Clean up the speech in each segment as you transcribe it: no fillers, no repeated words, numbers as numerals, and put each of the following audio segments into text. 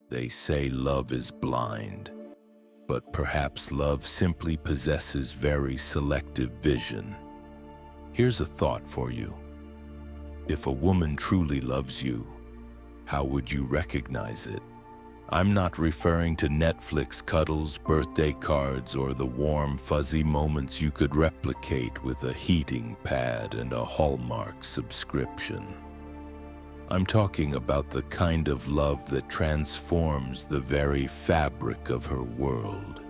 They say love is blind, but perhaps love simply possesses very selective vision. Here's a thought for you. If a woman truly loves you, how would you recognize it? I'm not referring to Netflix cuddles, birthday cards, or the warm, fuzzy moments you could replicate with a heating pad and a Hallmark subscription. I'm talking about the kind of love that transforms the very fabric of her world.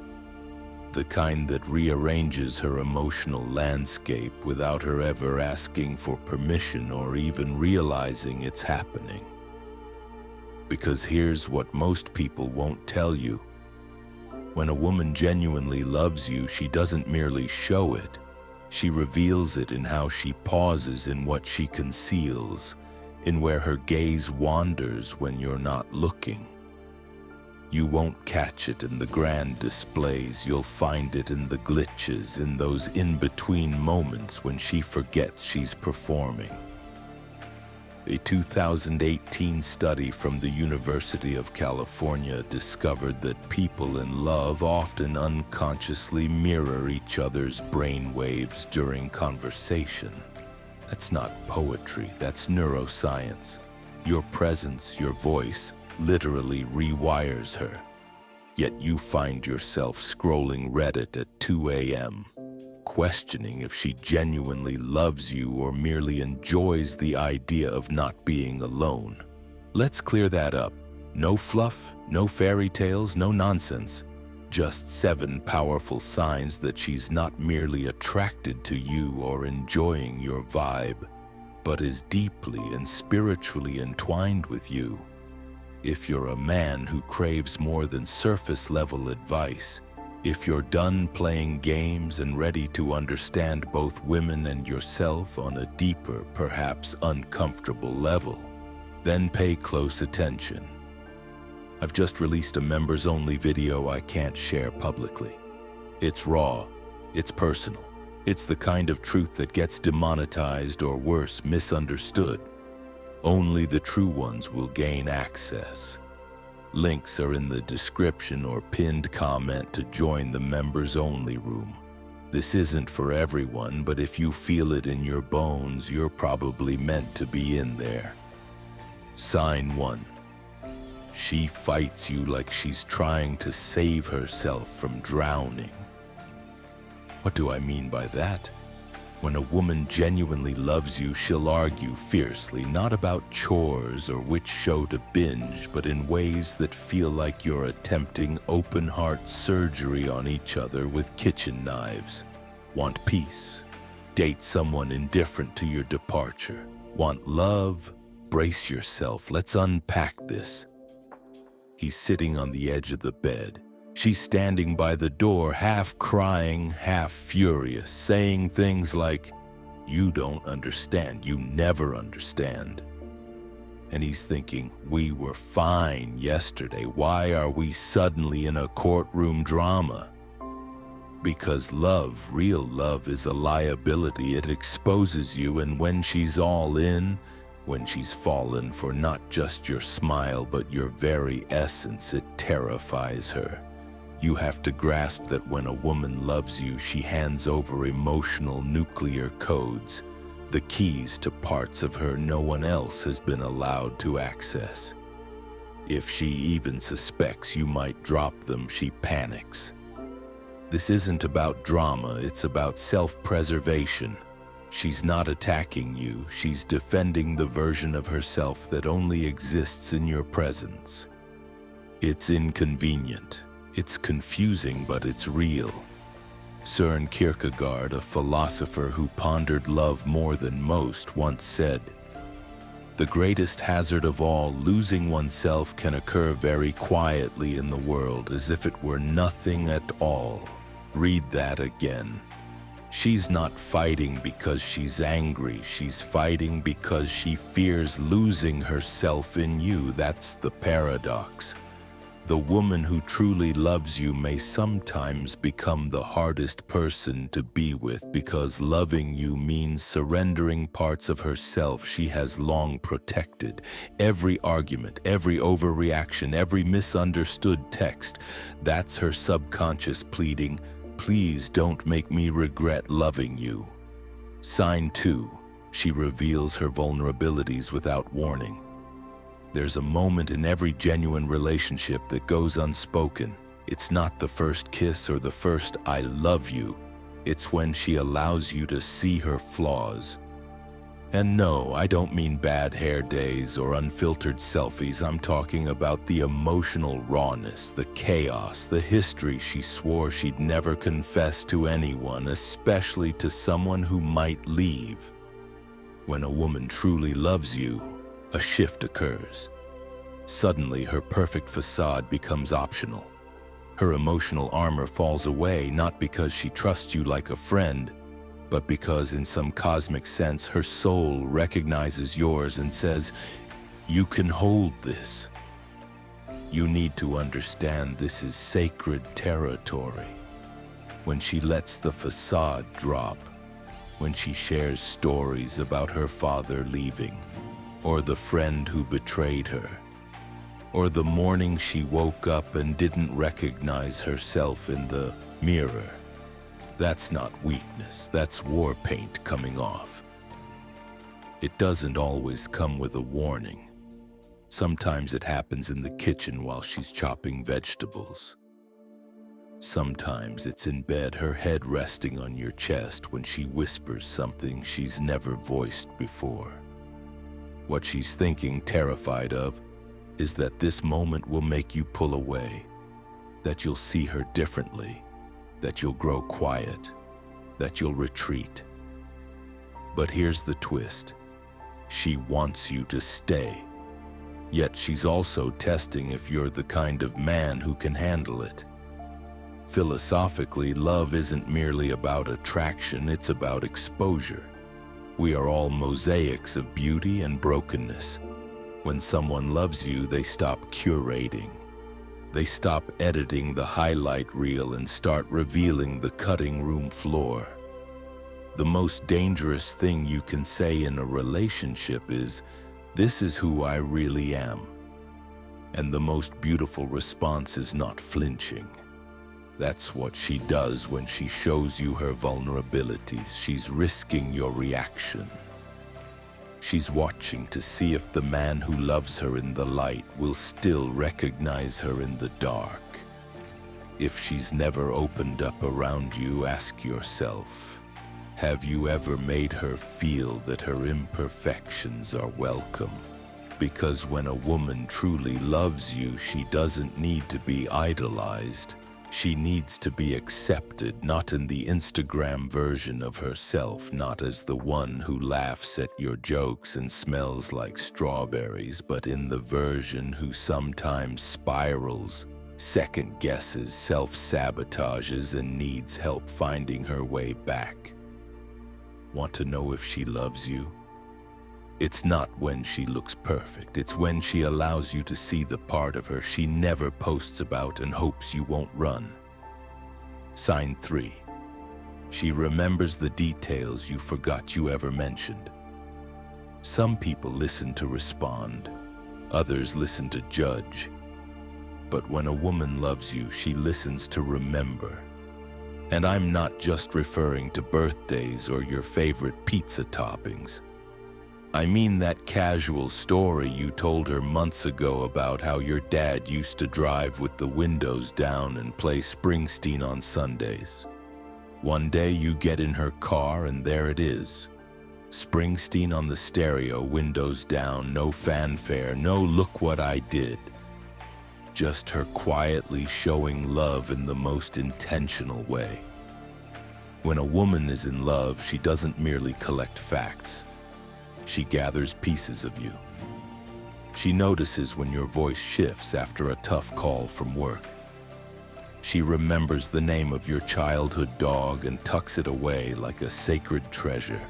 The kind that rearranges her emotional landscape without her ever asking for permission or even realizing it's happening. Because here's what most people won't tell you. When a woman genuinely loves you, she doesn't merely show it. She reveals it in how she pauses, in what she conceals, in where her gaze wanders when you're not looking. You won't catch it in the grand displays. You'll find it in the glitches, in those in-between moments when she forgets she's performing. A 2018 study from the University of California discovered that people in love often unconsciously mirror each other's brainwaves during conversation. That's not poetry, that's neuroscience. Your presence, your voice, literally rewires her. Yet you find yourself scrolling Reddit at 2 a.m., questioning if she genuinely loves you or merely enjoys the idea of not being alone. Let's clear that up. No fluff, no fairy tales, no nonsense. Just 7 powerful signs that she's not merely attracted to you or enjoying your vibe, but is deeply and spiritually entwined with you. If you're a man who craves more than surface-level advice, if you're done playing games and ready to understand both women and yourself on a deeper, perhaps uncomfortable level, then pay close attention. I've just released a members-only video I can't share publicly. It's raw, it's personal, it's the kind of truth that gets demonetized or worse, misunderstood. Only the true ones will gain access. Links are in the description or pinned comment to join the members-only room. This isn't for everyone, but if you feel it in your bones, you're probably meant to be in there. Sign 1. She fights you like she's trying to save herself from drowning. What do I mean by that? When a woman genuinely loves you, she'll argue fiercely, not about chores or which show to binge, but in ways that feel like you're attempting open-heart surgery on each other with kitchen knives. Want peace? Date someone indifferent to your departure. Want love? Brace yourself, let's unpack this. He's sitting on the edge of the bed. She's standing by the door, half crying, half furious, saying things like, "You don't understand, you never understand." And he's thinking, we were fine yesterday, why are we suddenly in a courtroom drama? Because love, real love, is a liability. It exposes you, and when she's all in, when she's fallen for not just your smile but your very essence, it terrifies her. You have to grasp that when a woman loves you, she hands over emotional nuclear codes, the keys to parts of her no one else has been allowed to access. If she even suspects you might drop them, she panics. This isn't about drama, it's about self-preservation. She's not attacking you, she's defending the version of herself that only exists in your presence. It's inconvenient. It's confusing, but it's real. Søren Kierkegaard, a philosopher who pondered love more than most, once said, "The greatest hazard of all, losing oneself, can occur very quietly in the world, as if it were nothing at all." Read that again. She's not fighting because she's angry. She's fighting because she fears losing herself in you. That's the paradox. The woman who truly loves you may sometimes become the hardest person to be with because loving you means surrendering parts of herself she has long protected. Every argument, every overreaction, every misunderstood text, that's her subconscious pleading, "Please don't make me regret loving you." Sign 2. She reveals her vulnerabilities without warning. There's a moment in every genuine relationship that goes unspoken. It's not the first kiss or the first "I love you." It's when she allows you to see her flaws. And no, I don't mean bad hair days or unfiltered selfies. I'm talking about the emotional rawness, the chaos, the history she swore she'd never confess to anyone, especially to someone who might leave. When a woman truly loves you, a shift occurs. Suddenly, her perfect facade becomes optional. Her emotional armor falls away, not because she trusts you like a friend, but because in some cosmic sense, her soul recognizes yours and says, "You can hold this." You need to understand this is sacred territory. When she lets the facade drop, when she shares stories about her father leaving, or the friend who betrayed her, or the morning she woke up and didn't recognize herself in the mirror. That's not weakness, that's war paint coming off. It doesn't always come with a warning. Sometimes it happens in the kitchen while she's chopping vegetables. Sometimes it's in bed, her head resting on your chest when she whispers something she's never voiced before. What she's thinking, terrified of, is that this moment will make you pull away, that you'll see her differently, that you'll grow quiet, that you'll retreat. But here's the twist. She wants you to stay, yet she's also testing if you're the kind of man who can handle it. Philosophically, love isn't merely about attraction, it's about exposure. We are all mosaics of beauty and brokenness. When someone loves you, they stop curating. They stop editing the highlight reel and start revealing the cutting room floor. The most dangerous thing you can say in a relationship is, "This is who I really am." And the most beautiful response is not flinching. That's what she does when she shows you her vulnerabilities. She's risking your reaction. She's watching to see if the man who loves her in the light will still recognize her in the dark. If she's never opened up around you, ask yourself, have you ever made her feel that her imperfections are welcome? Because when a woman truly loves you, she doesn't need to be idolized. She needs to be accepted, not in the Instagram version of herself, not as the one who laughs at your jokes and smells like strawberries, but in the version who sometimes spirals, second guesses, self-sabotages, and needs help finding her way back. Want to know if she loves you? It's not when she looks perfect. It's when she allows you to see the part of her she never posts about and hopes you won't run. Sign 3. She remembers the details you forgot you ever mentioned. Some people listen to respond. Others listen to judge. But when a woman loves you, she listens to remember. And I'm not just referring to birthdays or your favorite pizza toppings. I mean that casual story you told her months ago about how your dad used to drive with the windows down and play Springsteen on Sundays. One day you get in her car and there it is. Springsteen on the stereo, windows down, no fanfare, no "look what I did." Just her quietly showing love in the most intentional way. When a woman is in love, she doesn't merely collect facts. She gathers pieces of you. She notices when your voice shifts after a tough call from work. She remembers the name of your childhood dog and tucks it away like a sacred treasure.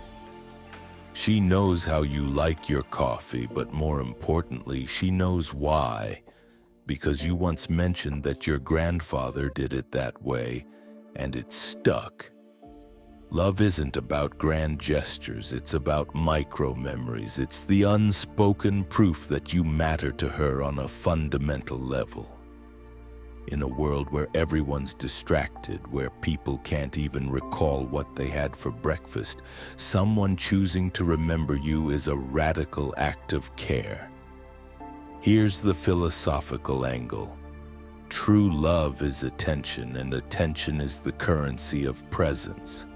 She knows how you like your coffee, but more importantly, she knows why. because you once mentioned that your grandfather did it that way, and it stuck. Love isn't about grand gestures, it's about micro-memories. It's the unspoken proof that you matter to her on a fundamental level. In a world where everyone's distracted, where people can't even recall what they had for breakfast, someone choosing to remember you is a radical act of care. Here's the philosophical angle. True love is attention, and attention is the currency of presence.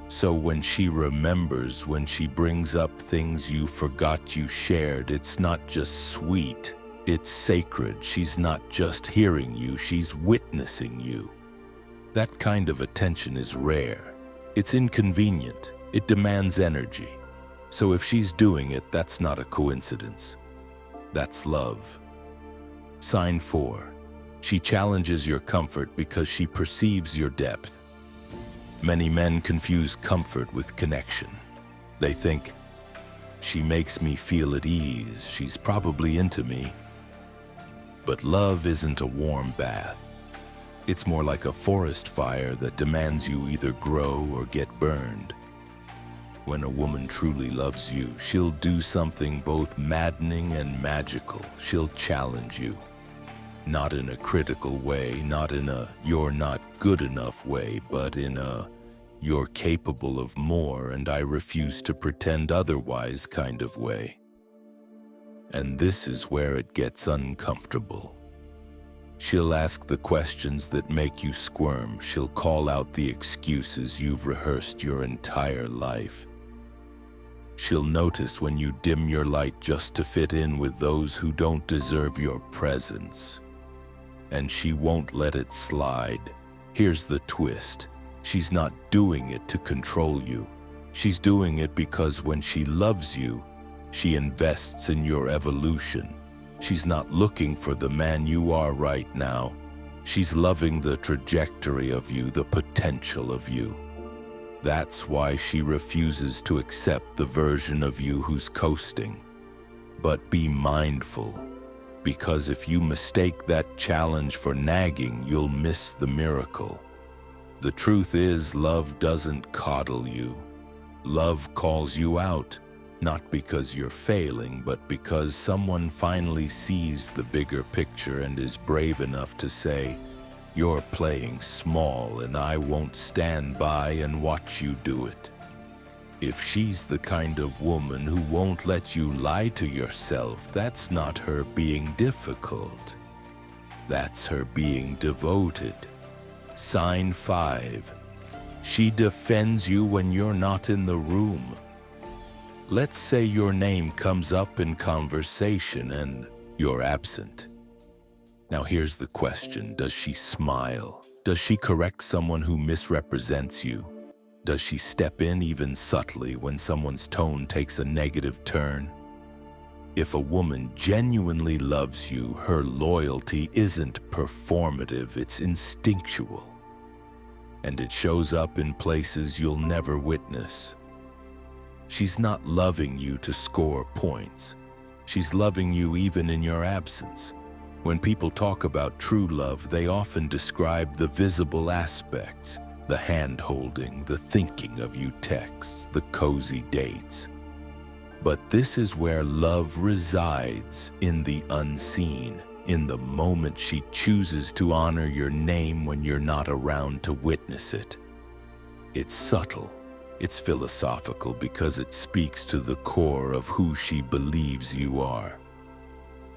So when she remembers, when she brings up things you forgot you shared, it's not just sweet, it's sacred. She's not just hearing you, she's witnessing you. That kind of attention is rare. It's inconvenient. It demands energy. So if she's doing it, that's not a coincidence. That's love. Sign 4. She challenges your comfort because she perceives your depth. Many men confuse comfort with connection. They think, she makes me feel at ease, she's probably into me. But love isn't a warm bath. It's more like a forest fire that demands you either grow or get burned. When a woman truly loves you, she'll do something both maddening and magical. She'll challenge you. Not in a critical way, not in a you're not good enough way, but in a you're capable of more and I refuse to pretend otherwise kind of way. And this is where it gets uncomfortable. She'll ask the questions that make you squirm. She'll call out the excuses you've rehearsed your entire life. She'll notice when you dim your light just to fit in with those who don't deserve your presence. And she won't let it slide. Here's the twist. She's not doing it to control you. She's doing it because when she loves you, she invests in your evolution. She's not looking for the man you are right now. She's loving the trajectory of you, the potential of you. That's why she refuses to accept the version of you who's coasting. But be mindful. Because if you mistake that challenge for nagging, you'll miss the miracle. The truth is, love doesn't coddle you. Love calls you out, not because you're failing, but because someone finally sees the bigger picture and is brave enough to say, you're playing small and I won't stand by and watch you do it. If she's the kind of woman who won't let you lie to yourself, that's not her being difficult. That's her being devoted. Sign 5. She defends you when you're not in the room. Let's say your name comes up in conversation and you're absent. Now here's the question, does she smile? Does she correct someone who misrepresents you? Does she step in even subtly when someone's tone takes a negative turn? If a woman genuinely loves you, her loyalty isn't performative, it's instinctual. And it shows up in places you'll never witness. She's not loving you to score points. She's loving you even in your absence. When people talk about true love, they often describe the visible aspects. The hand-holding, the thinking of you texts, the cozy dates. But this is where love resides, in the unseen, in the moment she chooses to honor your name when you're not around to witness it. It's subtle, it's philosophical because it speaks to the core of who she believes you are.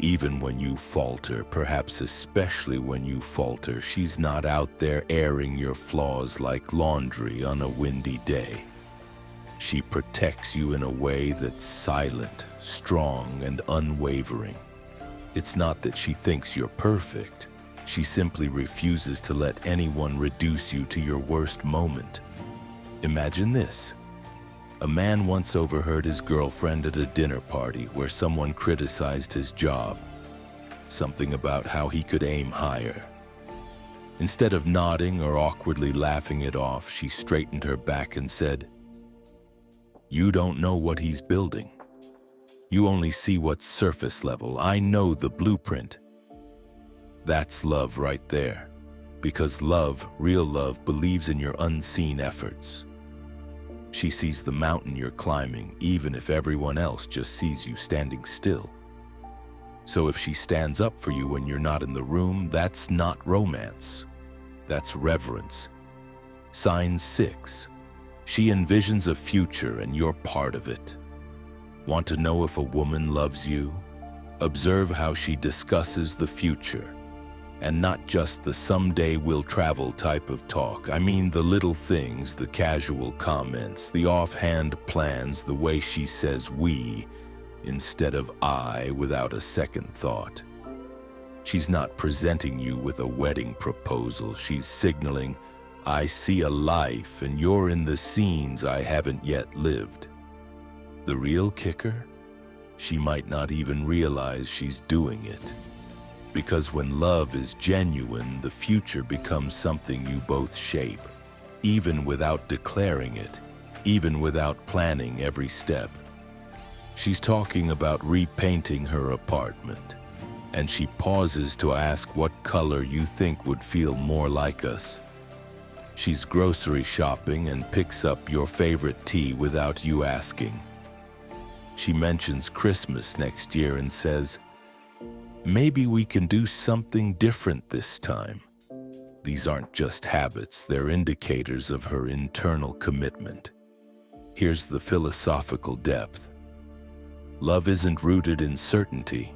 Even when you falter, perhaps especially when you falter, she's not out there airing your flaws like laundry on a windy day. She protects you in a way that's silent, strong, and unwavering. It's not that she thinks you're perfect. She simply refuses to let anyone reduce you to your worst moment. Imagine this. A man once overheard his girlfriend at a dinner party where someone criticized his job. Something about how he could aim higher. Instead of nodding or awkwardly laughing it off, she straightened her back and said, "You don't know what he's building. You only see what's surface level. I know the blueprint." That's love right there. Because love, real love, believes in your unseen efforts. She sees the mountain you're climbing, even if everyone else just sees you standing still. So if she stands up for you when you're not in the room, that's not romance. That's reverence. Sign 6. She envisions a future and you're part of it. Want to know if a woman loves you? Observe how she discusses the future. And not just the someday we'll travel type of talk. I mean the little things, the casual comments, the offhand plans, the way she says we instead of I without a second thought. She's not presenting you with a wedding proposal. She's signaling, I see a life and you're in the scenes I haven't yet lived. The real kicker? She might not even realize she's doing it. Because when love is genuine, the future becomes something you both shape, even without declaring it, even without planning every step. She's talking about repainting her apartment, and she pauses to ask what color you think would feel more like us. She's grocery shopping and picks up your favorite tea without you asking. She mentions Christmas next year and says, maybe we can do something different this time. These aren't just habits, they're indicators of her internal commitment. Here's the philosophical depth. Love isn't rooted in certainty,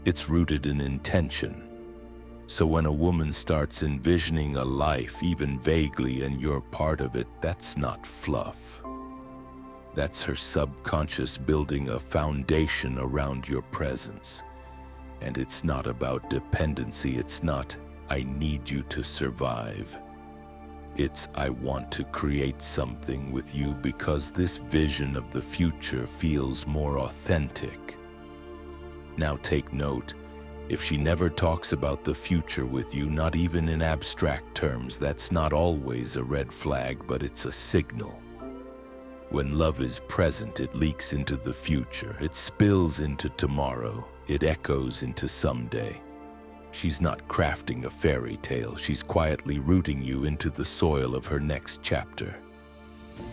it's rooted in intention. So when a woman starts envisioning a life, even vaguely, and you're part of it, that's not fluff. That's her subconscious building a foundation around your presence. And it's not about dependency, it's not, I need you to survive. It's, I want to create something with you because this vision of the future feels more authentic. Now take note, if she never talks about the future with you, not even in abstract terms, that's not always a red flag, but it's a signal. When love is present, it leaks into the future, it spills into tomorrow. It echoes into someday. She's not crafting a fairy tale, she's quietly rooting you into the soil of her next chapter.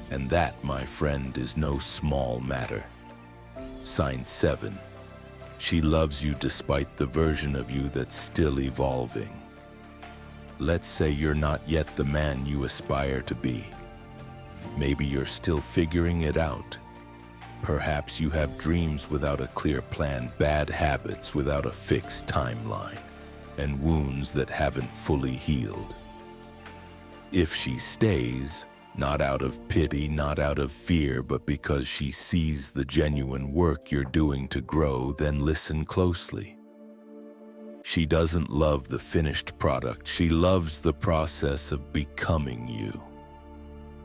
And that, my friend, is no small matter. Sign 7. She loves you despite the version of you that's still evolving. Let's say you're not yet the man you aspire to be. Maybe you're still figuring it out. Perhaps you have dreams without a clear plan, bad habits without a fixed timeline, and wounds that haven't fully healed. If she stays, not out of pity, not out of fear, but because she sees the genuine work you're doing to grow, then listen closely. She doesn't love the finished product, she loves the process of becoming you.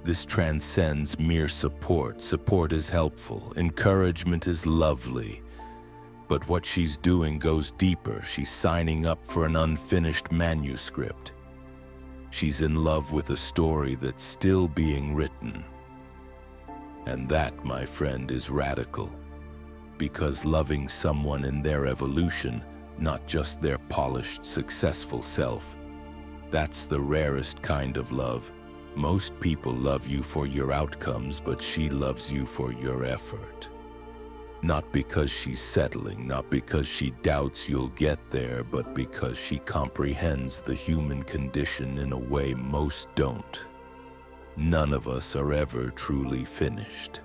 This transcends mere support. Support is helpful, encouragement is lovely. But what she's doing goes deeper. She's signing up for an unfinished manuscript. She's in love with a story that's still being written. And that, my friend, is radical. Because loving someone in their evolution, not just their polished, successful self, that's the rarest kind of love. Most people love you for your outcomes, but she loves you for your effort. Not because she's settling, not because she doubts you'll get there, but because she comprehends the human condition in a way most don't. None of us are ever truly finished.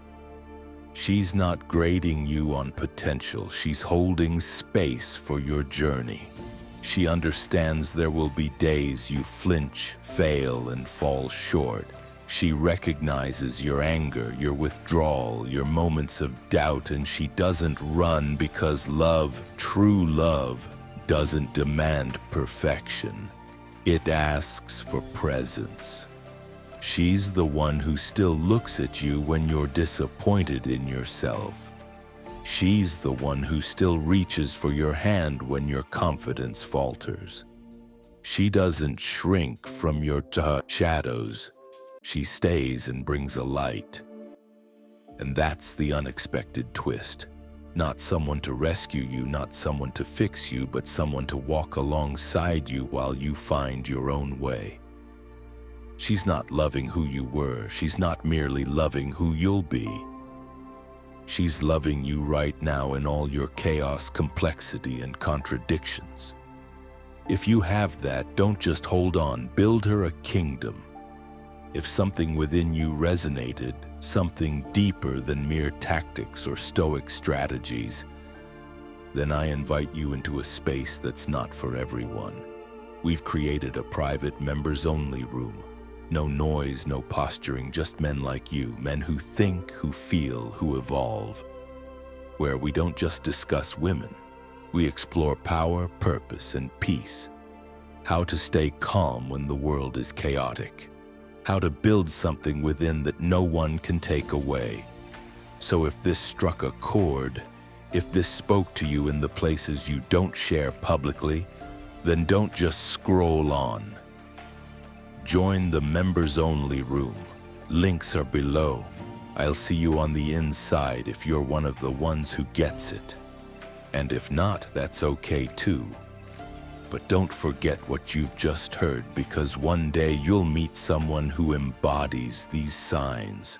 She's not grading you on potential, she's holding space for your journey. She understands there will be days you flinch, fail, and fall short. She recognizes your anger, your withdrawal, your moments of doubt, and she doesn't run because love, true love, doesn't demand perfection. It asks for presence. She's the one who still looks at you when you're disappointed in yourself. She's the one who still reaches for your hand when your confidence falters. She doesn't shrink from your shadows. She stays and brings a light. And that's the unexpected twist. Not someone to rescue you, not someone to fix you, but someone to walk alongside you while you find your own way. She's not loving who you were. She's not merely loving who you'll be. She's loving you right now in all your chaos, complexity, and contradictions. If you have that, don't just hold on. Build her a kingdom. If something within you resonated, something deeper than mere tactics or Stoic strategies, then I invite you into a space that's not for everyone. We've created a private members-only room. No noise, no posturing, just men like you, men who think, who feel, who evolve. Where we don't just discuss women, we explore power, purpose, and peace. How to stay calm when the world is chaotic. How to build something within that no one can take away. So if this struck a chord, if this spoke to you in the places you don't share publicly, then don't just scroll on. Join the members-only room. Links are below. I'll see you on the inside if you're one of the ones who gets it. And if not, that's okay too. But don't forget what you've just heard, because one day you'll meet someone who embodies these signs.